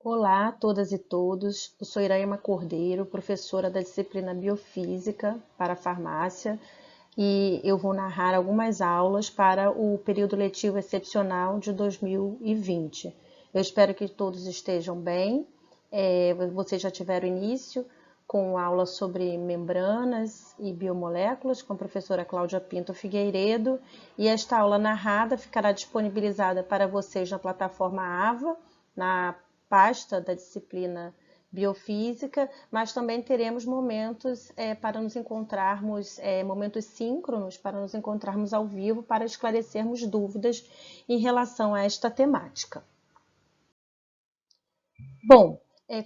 Olá a todas e todos, eu sou Iraima Cordeiro, professora da disciplina Biofísica para Farmácia e eu vou narrar algumas aulas para o período letivo excepcional de 2020. Eu espero que todos estejam bem. Vocês já tiveram início com aula sobre membranas e biomoléculas com a professora Cláudia Pinto Figueiredo e esta aula narrada ficará disponibilizada para vocês na plataforma AVA, na pasta da disciplina biofísica, mas também teremos momentos para nos encontrarmos, momentos síncronos para nos encontrarmos ao vivo para esclarecermos dúvidas em relação a esta temática. Bom,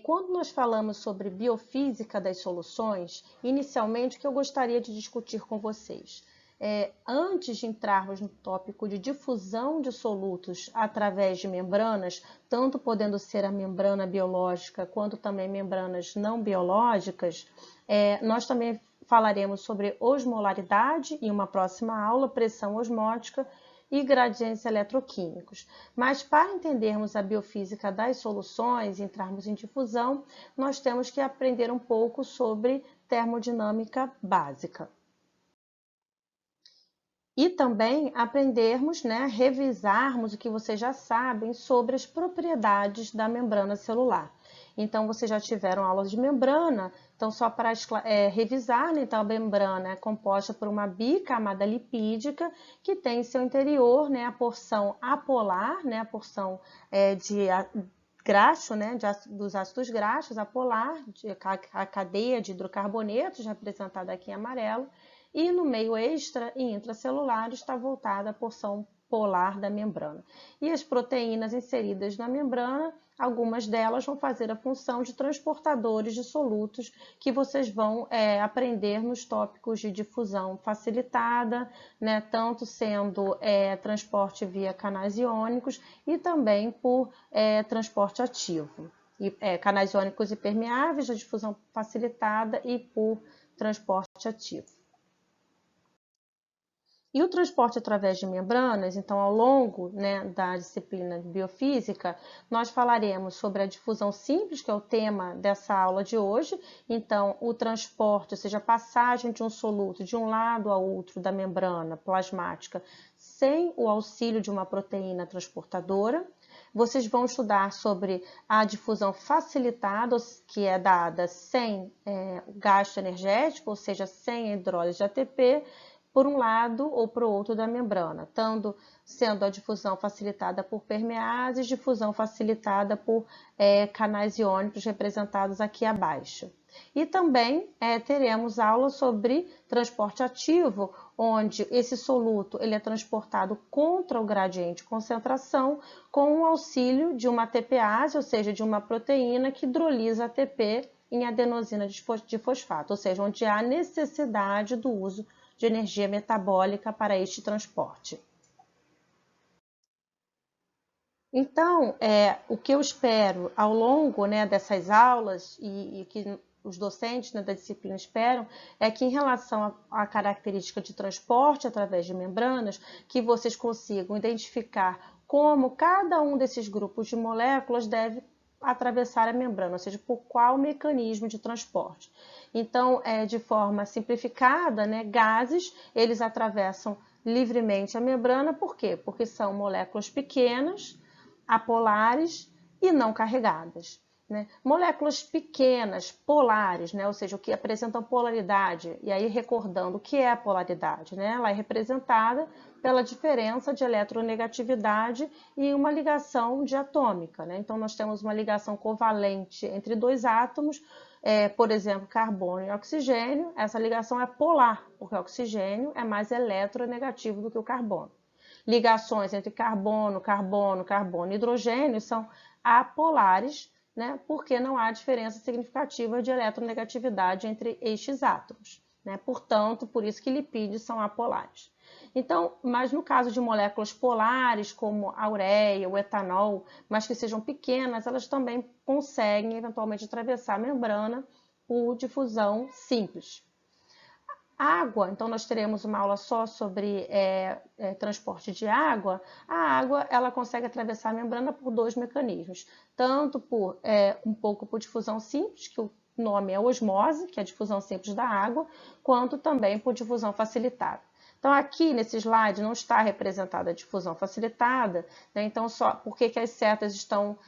quando nós falamos sobre biofísica das soluções, inicialmente o que eu gostaria de discutir com vocês antes de entrarmos no tópico de difusão de solutos através de membranas, tanto podendo ser a membrana biológica quanto também membranas não biológicas, nós também falaremos sobre osmolaridade em uma próxima aula, pressão osmótica e gradientes eletroquímicos. Mas para entendermos a biofísica das soluções e entrarmos em difusão, nós temos que aprender um pouco sobre termodinâmica básica. E também aprendermos, revisarmos o que vocês já sabem sobre as propriedades da membrana celular. Então, vocês já tiveram aulas de membrana, então só para revisar, né? Então a membrana é composta por uma bicamada lipídica que tem em seu interior, né, a porção apolar, né, a porção de graxo, né, dos ácidos graxos, apolar, a cadeia de hidrocarbonetos, representada aqui em amarelo, e no meio extra e intracelular está voltada a porção polar da membrana. E as proteínas inseridas na membrana, algumas delas vão fazer a função de transportadores de solutos que vocês vão aprender nos tópicos de difusão facilitada, né, tanto sendo transporte via canais iônicos e também por transporte ativo. Canais iônicos e permeáveis, a difusão facilitada e por transporte ativo. E o transporte através de membranas, então, ao longo, né, da disciplina de biofísica, nós falaremos sobre a difusão simples, que é o tema dessa aula de hoje. Então, o transporte, ou seja, a passagem de um soluto de um lado ao outro da membrana plasmática, sem o auxílio de uma proteína transportadora. Vocês vão estudar sobre a difusão facilitada, que é dada sem gasto energético, ou seja, sem hidrólise de ATP, por um lado ou para o outro da membrana, sendo a difusão facilitada por permeases, difusão facilitada por canais iônicos representados aqui abaixo. E também teremos aula sobre transporte ativo, onde esse soluto ele é transportado contra o gradiente de concentração com o auxílio de uma ATPase, ou seja, de uma proteína que hidrolisa ATP em adenosina de fosfato, ou seja, onde há necessidade do uso de energia metabólica para este transporte. Então, o que eu espero ao longo, né, dessas aulas e que os docentes, né, da disciplina esperam, é que em relação à característica de transporte através de membranas, que vocês consigam identificar como cada um desses grupos de moléculas deve atravessar a membrana, ou seja, por qual mecanismo de transporte. Então, de forma simplificada, né, gases, eles atravessam livremente a membrana, por quê? Porque são moléculas pequenas, apolares e não carregadas. Né? Moléculas pequenas, polares, né? Ou seja, o que apresentam polaridade, e aí recordando o que é a polaridade, né? Ela é representada pela diferença de eletronegatividade e uma ligação diatômica. Né? Então, nós temos uma ligação covalente entre dois átomos, por exemplo, carbono e oxigênio. Essa ligação é polar, porque o oxigênio é mais eletronegativo do que o carbono. Ligações entre carbono, carbono, carbono e hidrogênio são apolares, né, porque não há diferença significativa de eletronegatividade entre estes átomos. Né? Portanto, por isso que lipídios são apolares. Então, mas no caso de moléculas polares, como a ureia, o etanol, mas que sejam pequenas, elas também conseguem eventualmente atravessar a membrana por difusão simples. Água, então nós teremos uma aula só sobre transporte de água. A água ela consegue atravessar a membrana por dois mecanismos, tanto por um pouco por difusão simples, que o nome é osmose, que é a difusão simples da água, quanto também por difusão facilitada. Então aqui nesse slide não está representada a difusão facilitada, né? Então só por que as setas estão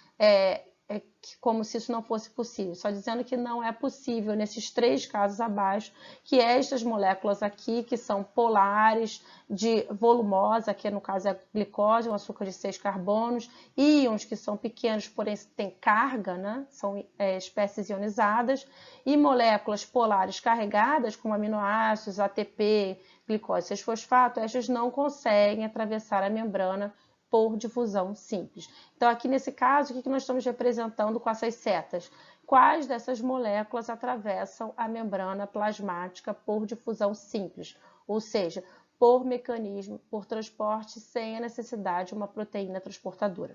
como se isso não fosse possível, só dizendo que não é possível nesses três casos abaixo, que estas moléculas aqui, que são polares, de volumosa, que no caso é a glicose, um açúcar de 6 carbonos, íons que são pequenos, porém têm carga, né? São espécies ionizadas, e moléculas polares carregadas, como aminoácidos, ATP, glicose 6-fosfato, estas não conseguem atravessar a membrana por difusão simples. Então, aqui nesse caso, o que nós estamos representando com essas setas? Quais dessas moléculas atravessam a membrana plasmática por difusão simples? Ou seja, por mecanismo, por transporte, sem a necessidade de uma proteína transportadora.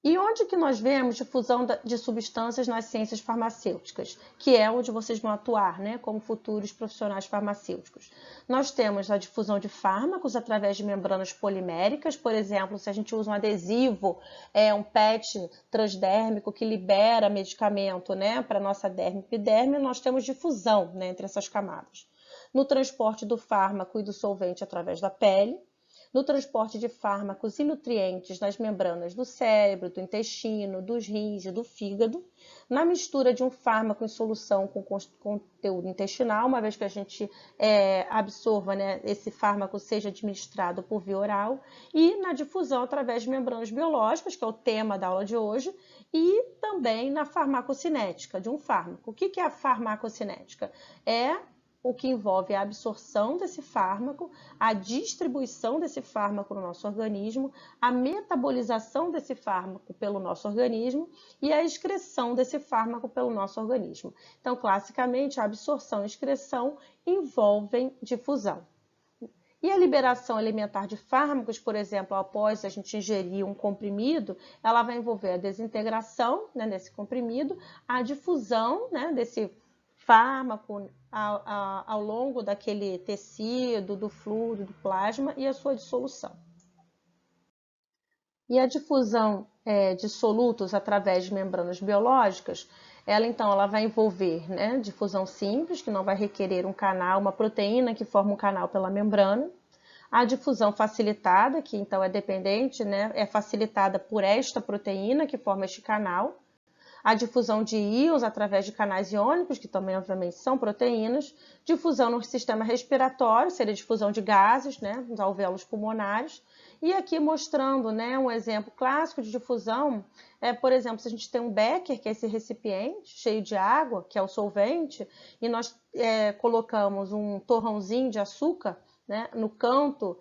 E onde que nós vemos difusão de substâncias nas ciências farmacêuticas, que é onde vocês vão atuar, né, como futuros profissionais farmacêuticos? Nós temos a difusão de fármacos através de membranas poliméricas, por exemplo, se a gente usa um adesivo, um PET transdérmico que libera medicamento, né, para a nossa derme e epiderme, nós temos difusão, né, entre essas camadas. No transporte do fármaco e do solvente através da pele, no transporte de fármacos e nutrientes nas membranas do cérebro, do intestino, dos rins e do fígado, na mistura de um fármaco em solução com conteúdo intestinal, uma vez que a gente absorva, né, esse fármaco seja administrado por via oral, e na difusão através de membranas biológicas, que é o tema da aula de hoje, e também na farmacocinética de um fármaco. O que é a farmacocinética? É o que envolve a absorção desse fármaco, a distribuição desse fármaco no nosso organismo, a metabolização desse fármaco pelo nosso organismo e a excreção desse fármaco pelo nosso organismo. Então, classicamente, a absorção e excreção envolvem difusão. E a liberação alimentar de fármacos, por exemplo, após a gente ingerir um comprimido, ela vai envolver a desintegração, né, desse comprimido, a difusão, né, desse fármaco ao longo daquele tecido, do fluido, do plasma e a sua dissolução. E a difusão de solutos através de membranas biológicas, ela vai envolver, né, difusão simples, que não vai requerer um canal, uma proteína que forma um canal pela membrana. A difusão facilitada, que então é dependente, né, é facilitada por esta proteína que forma este canal. A difusão de íons através de canais iônicos, que também, obviamente, são proteínas. Difusão no sistema respiratório, seria difusão de gases, né, nos alvéolos pulmonares. E aqui mostrando, né, um exemplo clássico de difusão, por exemplo, se a gente tem um becker, que é esse recipiente cheio de água, que é o solvente, e nós colocamos um torrãozinho de açúcar, né, no canto,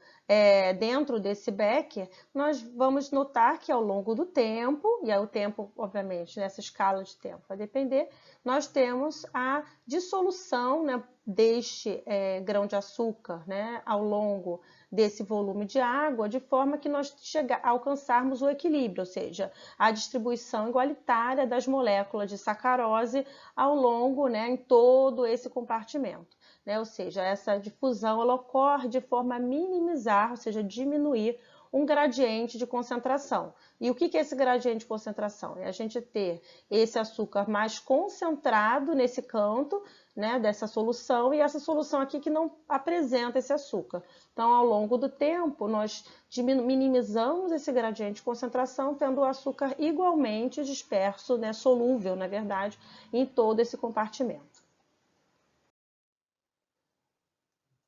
dentro desse becker, nós vamos notar que ao longo do tempo, e aí o tempo, obviamente, nessa escala de tempo vai depender, nós temos a dissolução, né, deste grão de açúcar, né, ao longo desse volume de água, de forma que nós alcançarmos o equilíbrio, ou seja, a distribuição igualitária das moléculas de sacarose ao longo, né, em todo esse compartimento. Né? Ou seja, essa difusão ela ocorre de forma a minimizar, ou seja, diminuir um gradiente de concentração. E o que é esse gradiente de concentração? É a gente ter esse açúcar mais concentrado nesse canto, né, dessa solução, e essa solução aqui que não apresenta esse açúcar. Então, ao longo do tempo, nós minimizamos esse gradiente de concentração, tendo o açúcar igualmente disperso, né, solúvel, na verdade, em todo esse compartimento.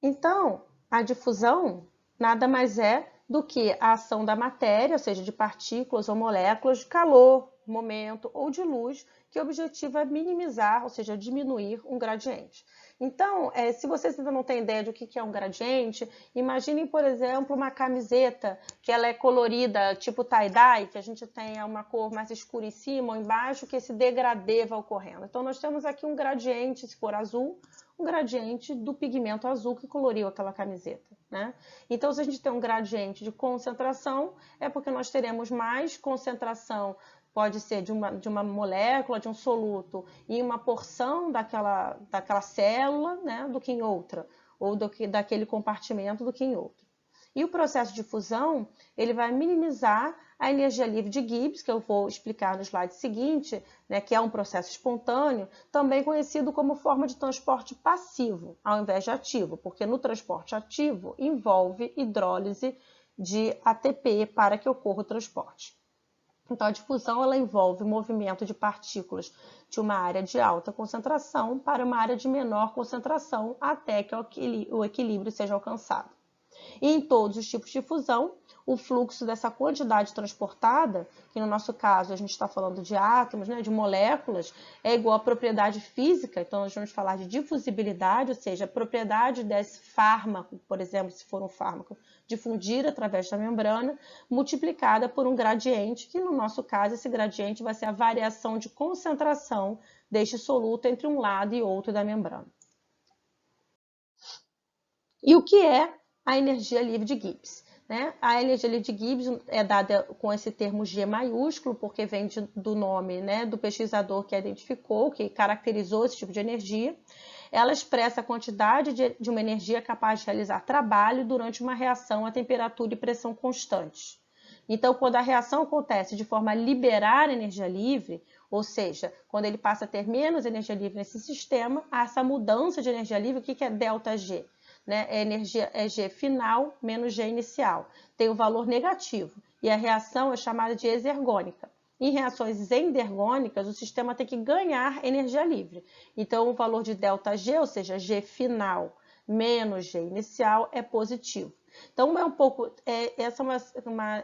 Então, a difusão nada mais é do que a ação da matéria, ou seja, de partículas ou moléculas, de calor, momento ou de luz, que o objetivo é minimizar, ou seja, diminuir um gradiente. Então, se vocês ainda não têm ideia de o que é um gradiente, imaginem, por exemplo, uma camiseta que ela é colorida tipo tie-dye, que a gente tem uma cor mais escura em cima ou embaixo, que esse degradê vai ocorrendo. Então, nós temos aqui um gradiente, se for azul, um gradiente do pigmento azul que coloriu aquela camiseta, né? Então, se a gente tem um gradiente de concentração, é porque nós teremos mais concentração pode ser de uma molécula, de um soluto, em uma porção daquela célula, né, do que em outra, ou daquele compartimento do que em outro. E o processo de fusão, ele vai minimizar a energia livre de Gibbs, que eu vou explicar no slide seguinte, né, que é um processo espontâneo, também conhecido como forma de transporte passivo, ao invés de ativo, porque no transporte ativo envolve hidrólise de ATP para que ocorra o transporte. Então, a difusão ela envolve o movimento de partículas de uma área de alta concentração para uma área de menor concentração até que o equilíbrio seja alcançado. E em todos os tipos de fusão, o fluxo dessa quantidade transportada, que no nosso caso a gente está falando de átomos, né, de moléculas, é igual à propriedade física, então nós vamos falar de difusibilidade, ou seja, a propriedade desse fármaco, por exemplo, se for um fármaco, difundir através da membrana, multiplicada por um gradiente, que no nosso caso esse gradiente vai ser a variação de concentração deste soluto entre um lado e outro da membrana. E o que é a energia livre de Gibbs? Né? A energia livre de Gibbs é dada com esse termo G maiúsculo, porque vem do nome, né, do pesquisador que a identificou, que caracterizou esse tipo de energia. Ela expressa a quantidade de uma energia capaz de realizar trabalho durante uma reação a temperatura e pressão constantes. Então, quando a reação acontece de forma a liberar energia livre, ou seja, quando ele passa a ter menos energia livre nesse sistema, há essa mudança de energia livre. O que é ΔG? Né? É G final menos G inicial. Tem o valor negativo e a reação é chamada de exergônica. Em reações endergônicas, o sistema tem que ganhar energia livre. Então, o valor de ΔG, ou seja, G final menos G inicial, é positivo. Então, essa é uma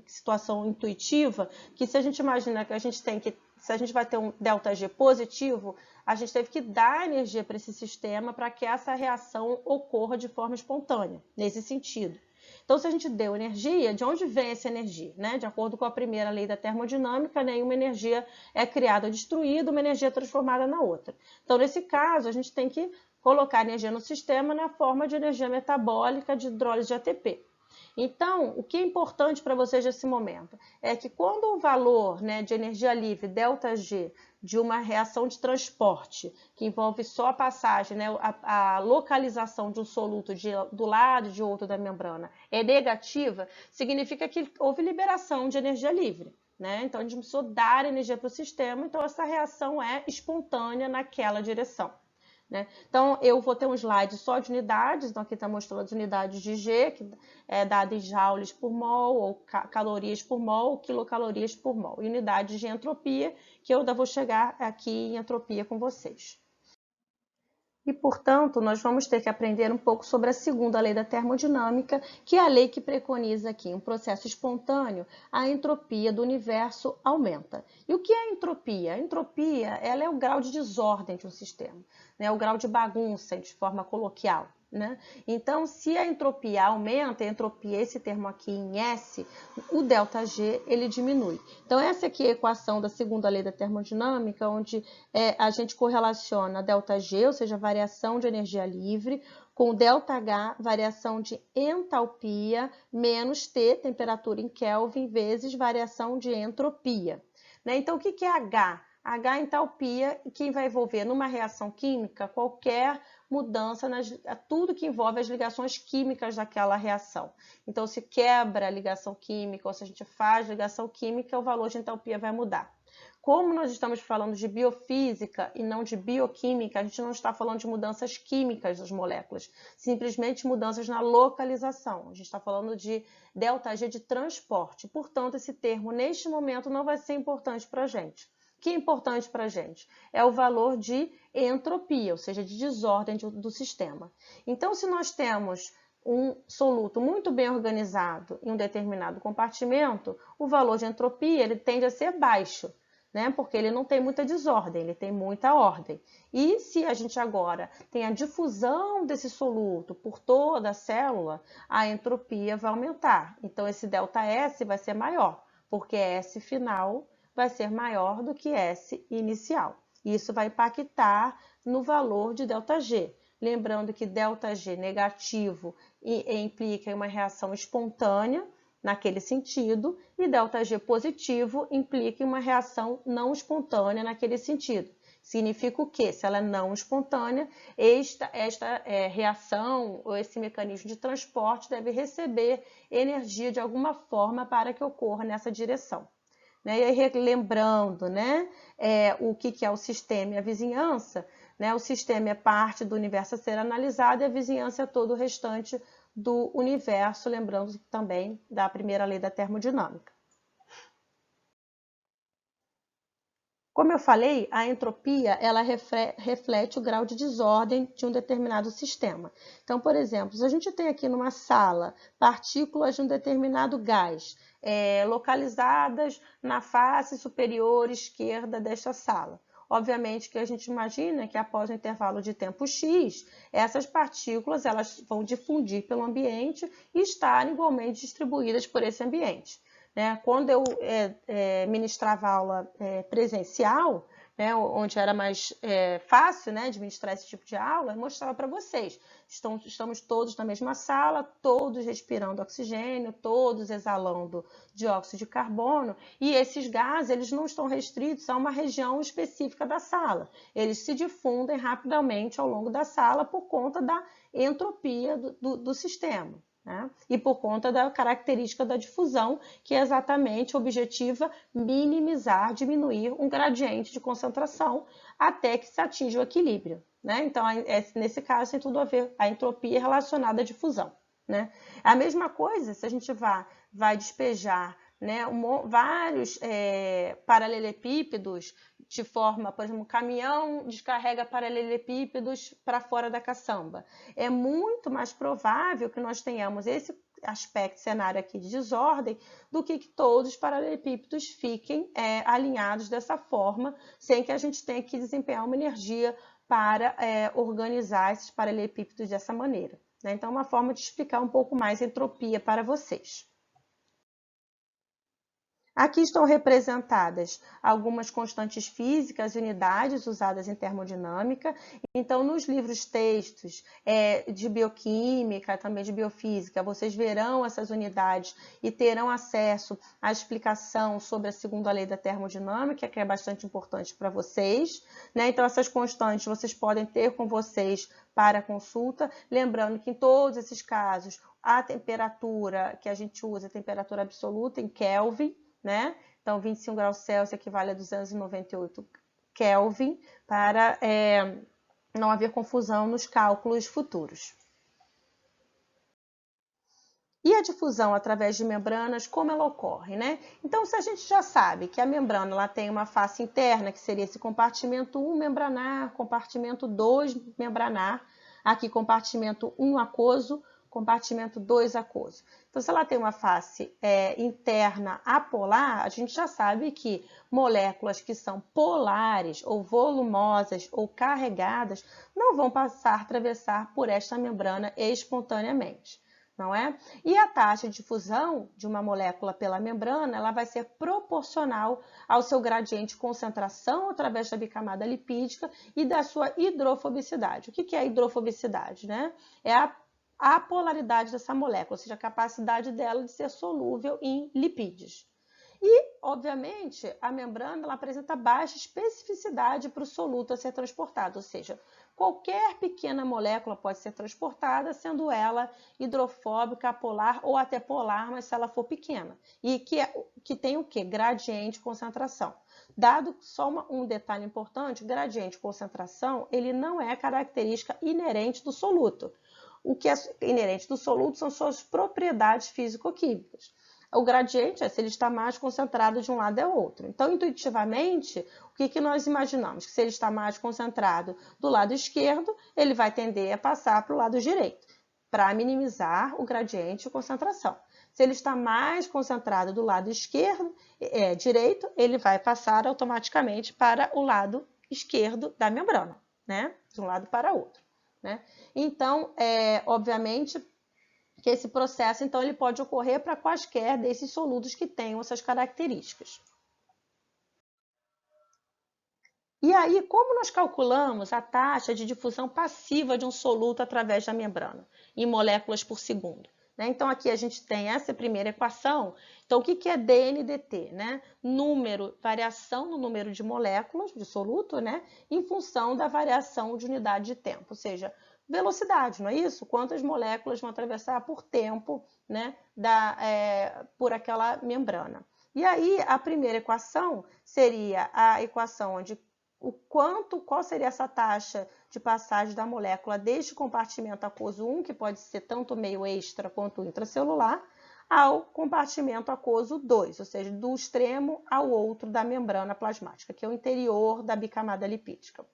situação intuitiva que, se a gente imagina que se a gente vai ter um ΔG positivo, a gente teve que dar energia para esse sistema para que essa reação ocorra de forma espontânea, nesse sentido. Então, se a gente deu energia, de onde vem essa energia? Né? De acordo com a primeira lei da termodinâmica, nenhuma energia é criada ou destruída, uma energia é transformada na outra. Então, nesse caso, a gente tem que colocar energia no sistema na forma de energia metabólica de hidrólise de ATP. Então, o que é importante para vocês nesse momento é que quando o valor, né, de energia livre, ΔG, de uma reação de transporte, que envolve só a passagem, né, a localização de um soluto do lado e de outro da membrana, é negativa, significa que houve liberação de energia livre. Né? Então, a gente precisou dar energia para o sistema, então essa reação é espontânea naquela direção. Né? Então, eu vou ter um slide só de unidades, então aqui está mostrando as unidades de G, que é dada em joules por mol, ou calorias por mol, ou quilocalorias por mol. E unidades de entropia, que eu ainda vou chegar aqui em entropia com vocês. E, portanto, nós vamos ter que aprender um pouco sobre a segunda lei da termodinâmica, que é a lei que preconiza aqui, um processo espontâneo, a entropia do universo aumenta. E o que é a entropia? A entropia ela é o grau de desordem de um sistema, né? O grau de bagunça, de forma coloquial. Né? Então, se a entropia aumenta, esse termo aqui em S, o ΔG ele diminui. Então, essa aqui é a equação da segunda lei da termodinâmica, onde a gente correlaciona ΔG, ou seja, variação de energia livre, com ΔH, variação de entalpia, menos T, temperatura em Kelvin, vezes variação de entropia. Né? Então, o que é H? H é entalpia, que vai envolver numa reação química qualquer mudança, tudo que envolve as ligações químicas daquela reação. Então, se quebra a ligação química ou se a gente faz ligação química, o valor de entalpia vai mudar. Como nós estamos falando de biofísica e não de bioquímica, a gente não está falando de mudanças químicas das moléculas, simplesmente mudanças na localização. A gente está falando de ΔG de transporte. Portanto, esse termo, neste momento, não vai ser importante para a gente. O que é importante para a gente? É o valor de entropia, ou seja, de desordem do sistema. Então, se nós temos um soluto muito bem organizado em um determinado compartimento, o valor de entropia ele tende a ser baixo, né? Porque ele não tem muita desordem, ele tem muita ordem. E se a gente agora tem a difusão desse soluto por toda a célula, a entropia vai aumentar. Então, esse ΔS vai ser maior, porque S final vai ser maior do que S inicial. Isso vai impactar no valor de ΔG. Lembrando que ΔG negativo implica uma reação espontânea, naquele sentido, e ΔG positivo implica em uma reação não espontânea naquele sentido. Significa o quê? Se ela é não espontânea, esta reação ou esse mecanismo de transporte deve receber energia de alguma forma para que ocorra nessa direção. E aí, lembrando, o que é o sistema e a vizinhança, o sistema é parte do universo a ser analisado e a vizinhança é todo o restante do universo, lembrando também da primeira lei da termodinâmica. Como eu falei, a entropia ela reflete o grau de desordem de um determinado sistema. Então, por exemplo, se a gente tem aqui numa sala partículas de um determinado gás localizadas na face superior esquerda desta sala. Obviamente que a gente imagina que após um intervalo de tempo X, essas partículas elas vão difundir pelo ambiente e estar igualmente distribuídas por esse ambiente. Quando eu ministrava aula presencial, onde era mais fácil de ministrar esse tipo de aula, eu mostrava para vocês. Estamos todos na mesma sala, todos respirando oxigênio, todos exalando dióxido de carbono, e esses gases eles não estão restritos a uma região específica da sala. Eles se difundem rapidamente ao longo da sala por conta da entropia do sistema. E por conta da característica da difusão, que é exatamente objetiva minimizar, diminuir um gradiente de concentração até que se atinja o equilíbrio. Então, nesse caso, tem tudo a ver a entropia relacionada à difusão. A mesma coisa se a gente vai despejar vários paralelepípedos de forma, por exemplo, um caminhão descarrega paralelepípedos para fora da caçamba. É muito mais provável que nós tenhamos esse cenário aqui de desordem do que todos os paralelepípedos fiquem alinhados dessa forma, sem que a gente tenha que desempenhar uma energia para organizar esses paralelepípedos dessa maneira. Então, é uma forma de explicar um pouco mais a entropia para vocês. Aqui estão representadas algumas constantes físicas e unidades usadas em termodinâmica. Então, nos livros textos de bioquímica, também de biofísica, vocês verão essas unidades e terão acesso à explicação sobre a segunda lei da termodinâmica, que é bastante importante para vocês. Então, essas constantes vocês podem ter com vocês para consulta. Lembrando que em todos esses casos, a temperatura que a gente usa é a temperatura absoluta em Kelvin. Então, 25 graus Celsius equivale a 298 Kelvin, para não haver confusão nos cálculos futuros. E a difusão através de membranas, como ela ocorre? Então, se a gente já sabe que a membrana ela tem uma face interna, que seria esse compartimento 1 membranar, compartimento 2 membranar, aqui compartimento 1 aquoso, compartimento 2 aquoso. Então, se ela tem uma face interna apolar, a gente já sabe que moléculas que são polares, ou volumosas, ou carregadas, não vão atravessar por esta membrana espontaneamente. Não é? E a taxa de difusão de uma molécula pela membrana, ela vai ser proporcional ao seu gradiente de concentração através da bicamada lipídica e da sua hidrofobicidade. O que é a hidrofobicidade? É a polaridade dessa molécula, ou seja, a capacidade dela de ser solúvel em lipídios. E, obviamente, a membrana ela apresenta baixa especificidade para o soluto a ser transportado, ou seja, qualquer pequena molécula pode ser transportada, sendo ela hidrofóbica, apolar ou até polar, mas se ela for pequena. E que tem o quê? Gradiente de concentração. Dado só um detalhe importante, gradiente de concentração, ele não é característica inerente do soluto. O que é inerente do soluto são suas propriedades físico-químicas. O gradiente é se ele está mais concentrado de um lado ou outro. Então, intuitivamente, o que nós imaginamos? Que se ele está mais concentrado do lado esquerdo, ele vai tender a passar para o lado direito, para minimizar o gradiente de concentração. Se ele está mais concentrado do lado direito, ele vai passar automaticamente para o lado esquerdo da membrana, de um lado para outro. Então, obviamente, que esse processo então, ele pode ocorrer para quaisquer desses solutos que tenham essas características. E aí, como nós calculamos a taxa de difusão passiva de um soluto através da membrana, em moléculas por segundo? né? Então, aqui a gente tem essa primeira equação. Então, o que é DNDT, né? Variação no número de moléculas de soluto, né? Em função da variação de unidade de tempo, ou seja, velocidade, não é isso? Quantas moléculas vão atravessar por tempo, né? Por aquela membrana. E aí, a primeira equação seria a equação onde qual seria essa taxa de passagem da molécula deste compartimento aquoso 1, que pode ser tanto meio extra quanto intracelular, ao compartimento aquoso 2, ou seja, do extremo ao outro da membrana plasmática, que é o interior da bicamada lipídica.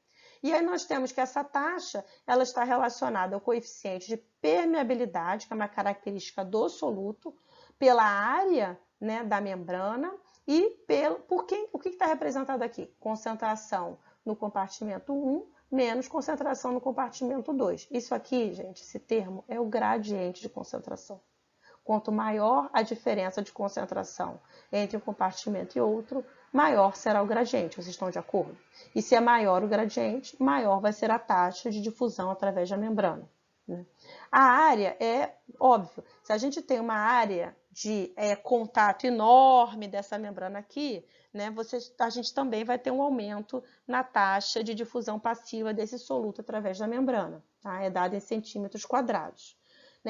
E aí nós temos que essa taxa ela está relacionada ao coeficiente de permeabilidade, que é uma característica do soluto, pela área, né, da membrana e o que está representado aqui? Concentração no compartimento 1 menos concentração no compartimento 2. Isso aqui, gente, esse termo é o gradiente de concentração. Quanto maior a diferença de concentração entre um compartimento e outro, maior será o gradiente. Vocês estão de acordo? E se é maior o gradiente, maior vai ser a taxa de difusão através da membrana. A área é óbvio. Se a gente tem uma área de contato enorme dessa membrana aqui, né, a gente também vai ter um aumento na taxa de difusão passiva desse soluto através da membrana. Tá? É dado em centímetros quadrados.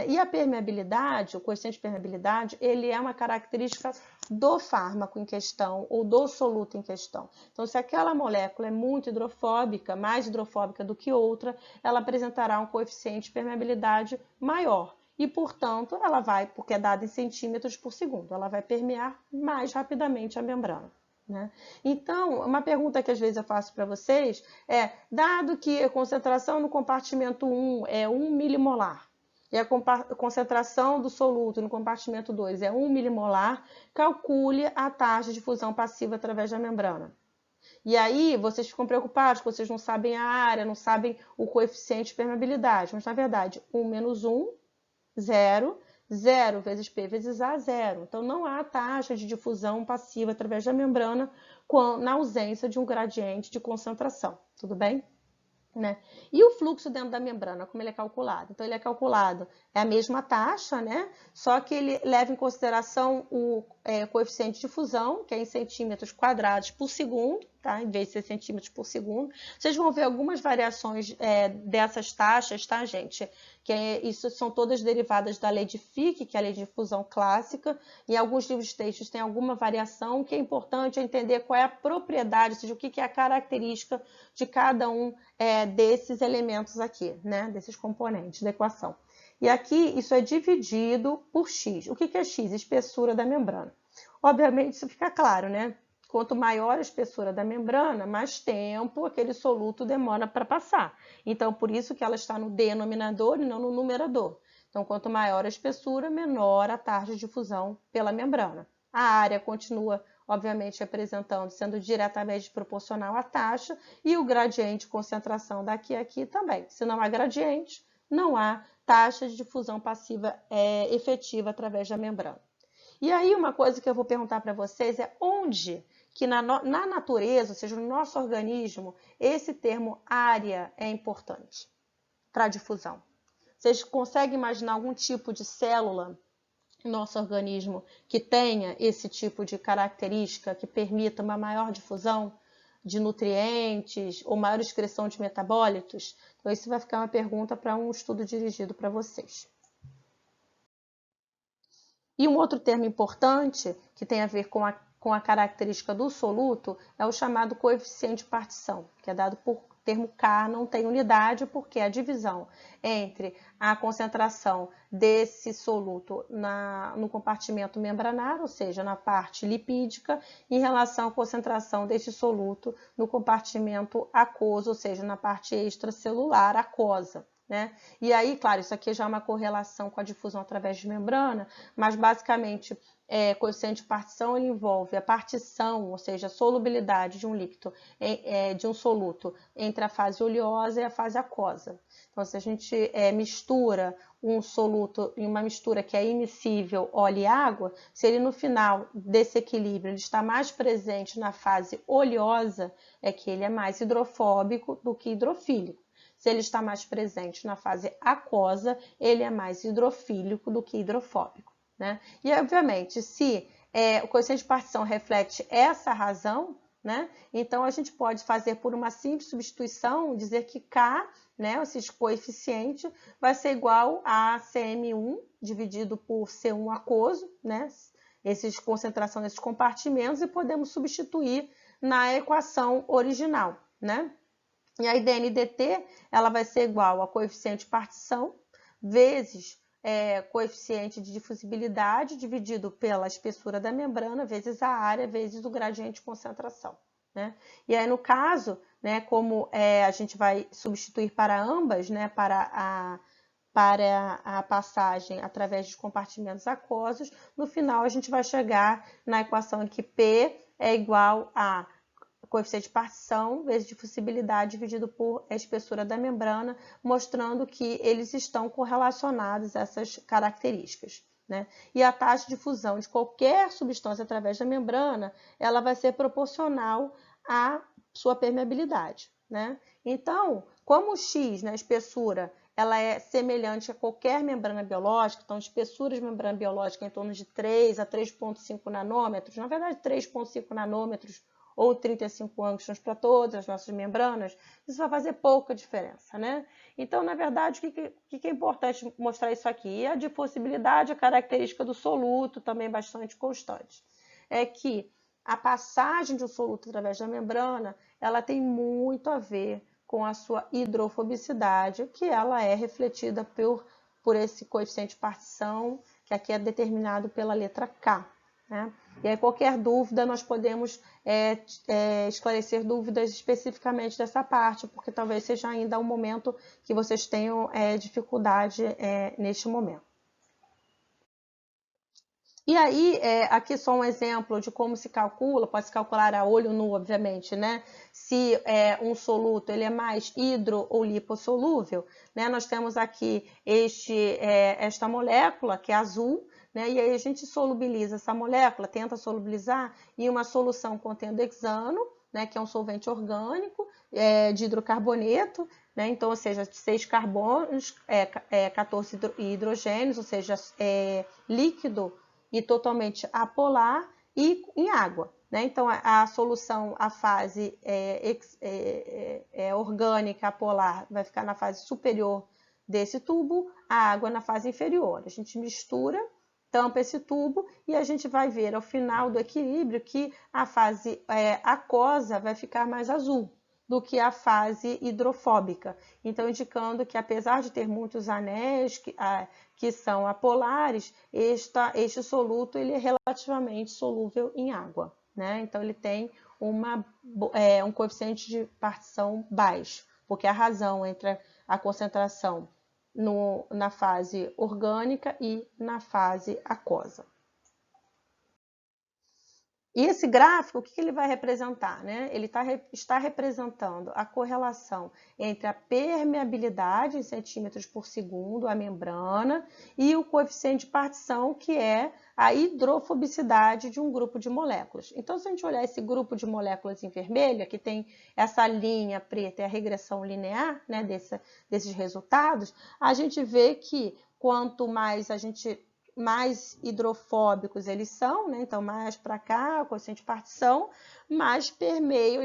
E a permeabilidade, o coeficiente de permeabilidade, ele é uma característica do fármaco em questão ou do soluto em questão. Então, se aquela molécula é muito hidrofóbica, mais hidrofóbica do que outra, ela apresentará um coeficiente de permeabilidade maior. E, portanto, ela vai, porque é dado em centímetros por segundo, ela vai permear mais rapidamente a membrana. Né? Então, uma pergunta que às vezes eu faço para vocês é, dado que a concentração no compartimento 1 é 1 milimolar, e a concentração do soluto no compartimento 2 é 1 milimolar, calcule a taxa de difusão passiva através da membrana. E aí, vocês ficam preocupados, que vocês não sabem a área, não sabem o coeficiente de permeabilidade. Mas, na verdade, 1 menos 1, 0. 0 vezes P vezes A, 0. Então, não há taxa de difusão passiva através da membrana na ausência de um gradiente de concentração. Tudo bem? Né? E o fluxo dentro da membrana, como ele é calculado? Então, ele é calculado, é a mesma taxa, né? Só que ele leva em consideração o coeficiente de difusão, que é em centímetros quadrados por segundo, tá? Em vez de ser centímetros por segundo. Vocês vão ver algumas variações dessas taxas, tá, gente? Isso são todas derivadas da lei de Fick, que é a lei de difusão clássica. Em alguns livros de textos tem alguma variação. O que é importante é entender qual é a propriedade, ou seja, o que é a característica de cada um desses elementos aqui, né? Desses componentes da equação. E aqui isso é dividido por x. O que é x? Espessura da membrana. Obviamente isso fica claro, né? Quanto maior a espessura da membrana, mais tempo aquele soluto demora para passar. Então, por isso que ela está no denominador e não no numerador. Então, quanto maior a espessura, menor a taxa de difusão pela membrana. A área continua, obviamente, sendo diretamente proporcional à taxa, e o gradiente de concentração daqui a aqui também. Se não há gradiente, não há taxa de difusão passiva efetiva através da membrana. E aí, uma coisa que eu vou perguntar para vocês é onde que na natureza, ou seja, no nosso organismo, esse termo área é importante para a difusão. Vocês conseguem imaginar algum tipo de célula no nosso organismo que tenha esse tipo de característica que permita uma maior difusão de nutrientes ou maior excreção de metabólitos? Então, isso vai ficar uma pergunta para um estudo dirigido para vocês. E um outro termo importante, que tem a ver com a característica do soluto, é o chamado coeficiente de partição, que é dado por termo K, não tem unidade, porque a divisão entre a concentração desse soluto no compartimento membranar, ou seja, na parte lipídica, em relação à concentração deste soluto no compartimento aquoso, ou seja, na parte extracelular aquosa. Né? E aí, claro, isso aqui já é uma correlação com a difusão através de membrana, mas basicamente coeficiente de partição ele envolve a partição, ou seja, a solubilidade de um líquido, de um soluto entre a fase oleosa e a fase aquosa. Então, se a gente mistura um soluto em uma mistura que é immiscível óleo e água, se ele no final desse equilíbrio ele está mais presente na fase oleosa, é que ele é mais hidrofóbico do que hidrofílico. Se ele está mais presente na fase aquosa, ele é mais hidrofílico do que hidrofóbico, né? E, obviamente, se o coeficiente de partição reflete essa razão, né? Então, a gente pode fazer por uma simples substituição, dizer que K, né, esse coeficiente, vai ser igual a CM1 dividido por C1 aquoso, né? Concentração nesses compartimentos, e podemos substituir na equação original, né? E a dNdt, ela vai ser igual a coeficiente de partição vezes coeficiente de difusibilidade dividido pela espessura da membrana vezes a área vezes o gradiente de concentração, né? E aí, no caso, né, como a gente vai substituir para ambas, né, para a passagem através dos compartimentos aquosos, no final a gente vai chegar na equação em que P é igual a coeficiente de partição vezes difusibilidade dividido por espessura da membrana, mostrando que eles estão correlacionados a essas características, né? E a taxa de fusão de qualquer substância através da membrana, ela vai ser proporcional à sua permeabilidade, né? Então, como o X, na espessura, ela é semelhante a qualquer membrana biológica, então espessuras de membrana biológica em torno de 3 a 3,5 nanômetros, na verdade 3,5 nanômetros ou 35 angstroms para todas as nossas membranas, isso vai fazer pouca diferença, né? Então, na verdade, o que é importante mostrar isso aqui? E a difusibilidade, a característica do soluto, também bastante constante, é que a passagem de um soluto através da membrana, ela tem muito a ver com a sua hidrofobicidade, que ela é refletida por esse coeficiente de partição, que aqui é determinado pela letra K, né? E aí, qualquer dúvida, nós podemos esclarecer dúvidas especificamente dessa parte, porque talvez seja ainda um momento que vocês tenham dificuldade neste momento. E aí, aqui só um exemplo de como se calcula, pode se calcular a olho nu, obviamente, né? Se um soluto ele é mais hidro ou lipossolúvel, né? Nós temos aqui esta molécula, que é azul, né? E aí a gente solubiliza essa molécula, tenta solubilizar em uma solução contendo hexano, né? Que é um solvente orgânico de hidrocarboneto, né? Então, ou seja, 6 carbonos, 14 hidrogênios, ou seja, líquido e totalmente apolar e em água, né? Então, a solução, a fase orgânica apolar vai ficar na fase superior desse tubo, a água na fase inferior. A gente mistura, tampa esse tubo e a gente vai ver ao final do equilíbrio que a fase aquosa vai ficar mais azul do que a fase hidrofóbica. Então, indicando que, apesar de ter muitos anéis que são apolares, este soluto ele é relativamente solúvel em água, né? Então, ele tem um coeficiente de partição baixo, porque a razão entre a concentração na fase orgânica e na fase aquosa. E esse gráfico, o que ele vai representar, né? Ele está representando a correlação entre a permeabilidade em centímetros por segundo, a membrana, e o coeficiente de partição, que é a hidrofobicidade de um grupo de moléculas. Então, se a gente olhar esse grupo de moléculas em vermelho, aqui tem essa linha preta, é a regressão linear, né, desses resultados, a gente vê que quanto mais mais hidrofóbicos eles são, né? Então, mais para cá, o coeficiente de partição, mais permeiam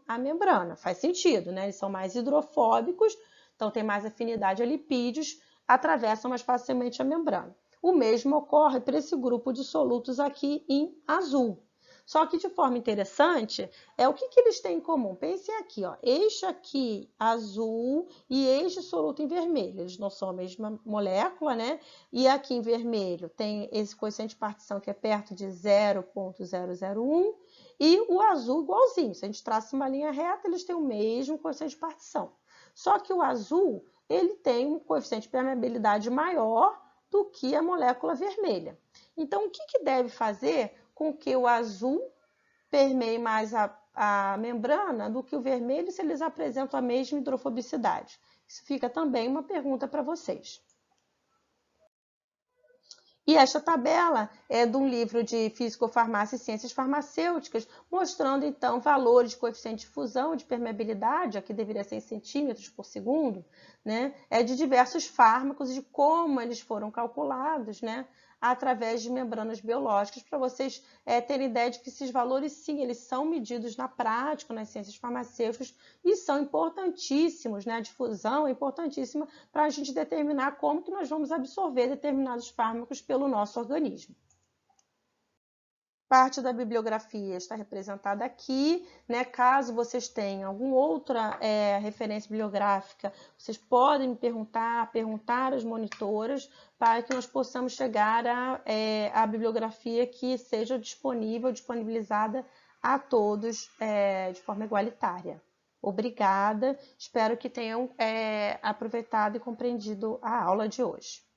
a membrana. Faz sentido, né? Eles são mais hidrofóbicos, então tem mais afinidade a lipídios, atravessam mais facilmente a membrana. O mesmo ocorre para esse grupo de solutos aqui em azul. Só que, de forma interessante, o que eles têm em comum? Pensem aqui, ó, este aqui azul e este soluto em vermelho. Eles não são a mesma molécula, né? E aqui em vermelho tem esse coeficiente de partição que é perto de 0,001 e o azul igualzinho. Se a gente traça uma linha reta, eles têm o mesmo coeficiente de partição. Só que o azul, ele tem um coeficiente de permeabilidade maior do que a molécula vermelha. Então, o que deve fazer com que o azul permeie mais a membrana do que o vermelho se eles apresentam a mesma hidrofobicidade? Isso fica também uma pergunta para vocês. E esta tabela é de um livro de Físico-Farmácia e Ciências Farmacêuticas, mostrando então valores de coeficiente de fusão, de permeabilidade, aqui deveria ser em centímetros por segundo, né? De diversos fármacos e de como eles foram calculados, né? Através de membranas biológicas, para vocês terem ideia de que esses valores, sim, eles são medidos na prática, nas ciências farmacêuticas, e são importantíssimos, né? A difusão é importantíssima para a gente determinar como que nós vamos absorver determinados fármacos pelo nosso organismo. Parte da bibliografia está representada aqui, né? Caso vocês tenham alguma outra referência bibliográfica, vocês podem me perguntar às monitoras, para que nós possamos chegar à bibliografia que seja disponibilizada a todos de forma igualitária. Obrigada, espero que tenham aproveitado e compreendido a aula de hoje.